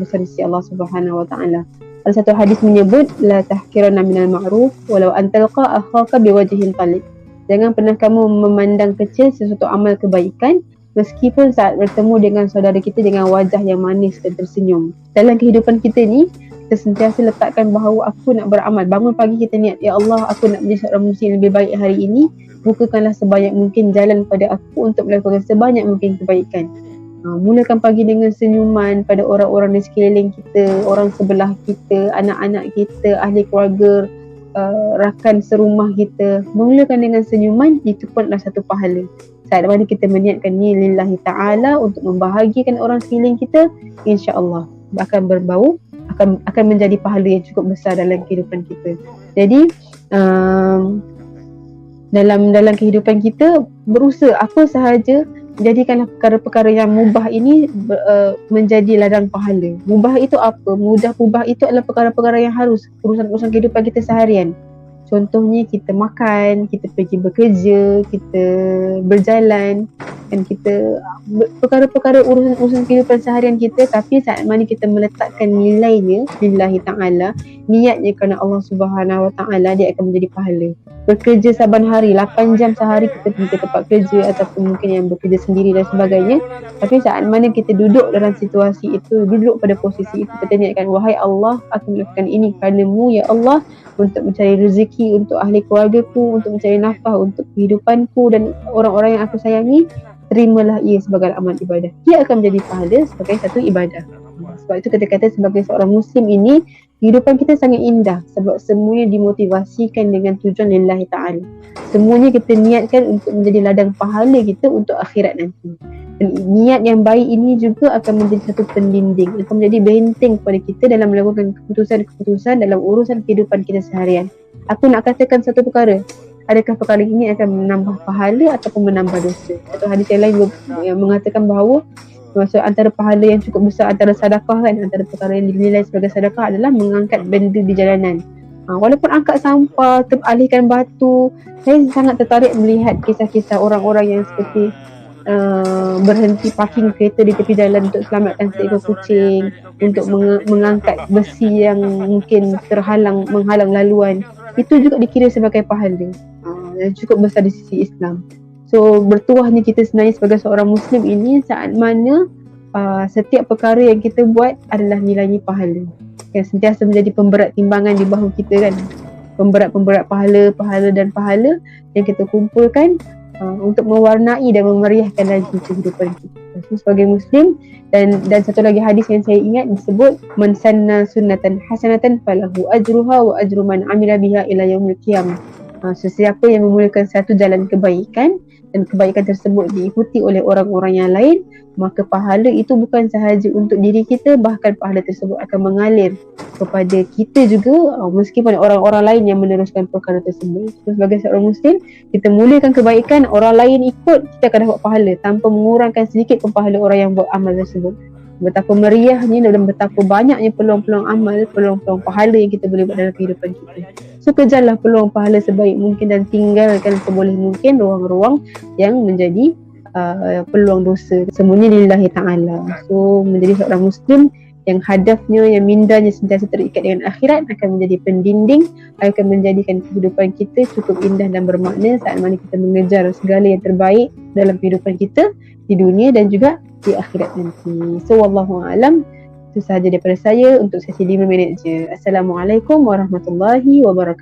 besar di sisi Allah Subhanahu wa taala. Ada satu hadis menyebut la tahqiranna minal ma'ruf walau an talqa akhaka biwajhin talib. Jangan pernah kamu memandang kecil sesuatu amal kebaikan meskipun saat bertemu dengan saudara kita dengan wajah yang manis dan tersenyum. Dalam kehidupan kita ni, kita sentiasa letakkan bahawa aku nak beramal. Bangun pagi kita niat, ya Allah, aku nak menjadi seorang muslim lebih baik hari ini. Bukakanlah sebanyak mungkin jalan pada aku untuk melakukan sebanyak mungkin kebaikan. Mulakan pagi dengan senyuman pada orang-orang di sekeliling kita, orang sebelah kita, anak-anak kita, ahli keluarga, rakan serumah kita. Mulakan dengan senyuman, itu pun adalah satu pahala. Saat mana kita meniatkan ni lillahi ta'ala untuk membahagiakan orang sekeliling kita, insya-Allah akan berbau, akan menjadi pahala yang cukup besar dalam kehidupan kita. Jadi dalam kehidupan kita, berusaha apa sahaja, jadikanlah perkara-perkara yang mubah ini menjadi ladang pahala. Mubah itu apa? Mubah itu adalah perkara-perkara yang harus, urusan-urusan kehidupan kita seharian. Contohnya kita makan, kita pergi bekerja, kita berjalan, dan kita perkara-perkara urusan kehidupan seharian kita, tapi saat mana kita meletakkan nilainya lillahi ta'ala, niatnya kerana Allah Subhanahu wa ta'ala, dia akan menjadi pahala. Bekerja saban hari 8 jam sehari kita pergi ke tempat kerja, ataupun mungkin yang bekerja sendiri dan sebagainya, tapi saat mana kita duduk dalam situasi itu, duduk pada posisi itu, kita niatkan, wahai Allah, aku melakukan ini kerana-Mu ya Allah, untuk mencari rezeki untuk ahli keluargaku, untuk mencari nafkah untuk kehidupanku dan orang-orang yang aku sayangi, terimalah ia sebagai amal ibadah. Ia akan menjadi pahala sebagai satu ibadah. Sebab itu kita kata sebagai seorang Muslim ini, kehidupan kita sangat indah sebab semuanya dimotivasikan dengan tujuan lillahi ta'ala. Semuanya kita niatkan untuk menjadi ladang pahala kita untuk akhirat nanti. Dan niat yang baik ini juga akan menjadi satu pendinding, akan menjadi benteng kepada kita dalam melakukan keputusan-keputusan dalam urusan kehidupan kita seharian. Aku nak katakan satu perkara, adakah perkara ini akan menambah pahala ataupun menambah dosa? Atau hadis yang lain yang mengatakan bahawa maksud antara pahala yang cukup besar antara sedekah kan, antara perkara yang dinilai sebagai sedekah adalah mengangkat benda di jalanan. Walaupun angkat sampah, alihkan batu, saya sangat tertarik melihat kisah-kisah orang-orang yang seperti berhenti parking kereta di tepi jalan untuk selamatkan seekor kucing, untuk mengangkat besi yang mungkin menghalang laluan. Itu juga dikira sebagai pahala yang cukup besar di sisi Islam. So bertuahnya kita sebenarnya sebagai seorang Muslim ini saat mana setiap perkara yang kita buat adalah nilainya pahala, yang sentiasa menjadi pemberat timbangan di bahu kita kan. Pemberat pahala dan pahala yang kita kumpulkan untuk mewarnai dan memeriahkan lagi kehidupan kita. So, sebagai Muslim, dan satu lagi hadis yang saya ingat disebut, man sanna sunnatan hasanatan falahu ajruha wa ajru man amila biha ila yaumil qiyamah. Sesiapa yang memulakan satu jalan kebaikan dan kebaikan tersebut diikuti oleh orang-orang yang lain, maka pahala itu bukan sahaja untuk diri kita, bahkan pahala tersebut akan mengalir kepada kita juga, meskipun orang-orang lain yang meneruskan perkara tersebut. So, sebagai seorang Muslim, kita mulakan kebaikan, orang lain ikut, kita akan dapat pahala tanpa mengurangkan sedikit pun pahala orang yang buat amal tersebut. Betapa meriahnya dan betapa banyaknya peluang-peluang amal, peluang-peluang pahala yang kita boleh buat dalam kehidupan kita. So kejarlah peluang pahala sebaik mungkin dan tinggalkan seboleh mungkin ruang-ruang yang menjadi peluang dosa. Semuanya lillahi ta'ala. So menjadi seorang Muslim yang hadafnya, yang mindanya sentiasa terikat dengan akhirat, akan menjadi pendinding, akan menjadikan kehidupan kita cukup indah dan bermakna saat mana kita mengejar segala yang terbaik dalam kehidupan kita di dunia dan juga di akhirat nanti. So wallahu a'lam. Itu sahaja daripada saya untuk sesi 5 minit je. Assalamualaikum warahmatullahi wabarakatuh.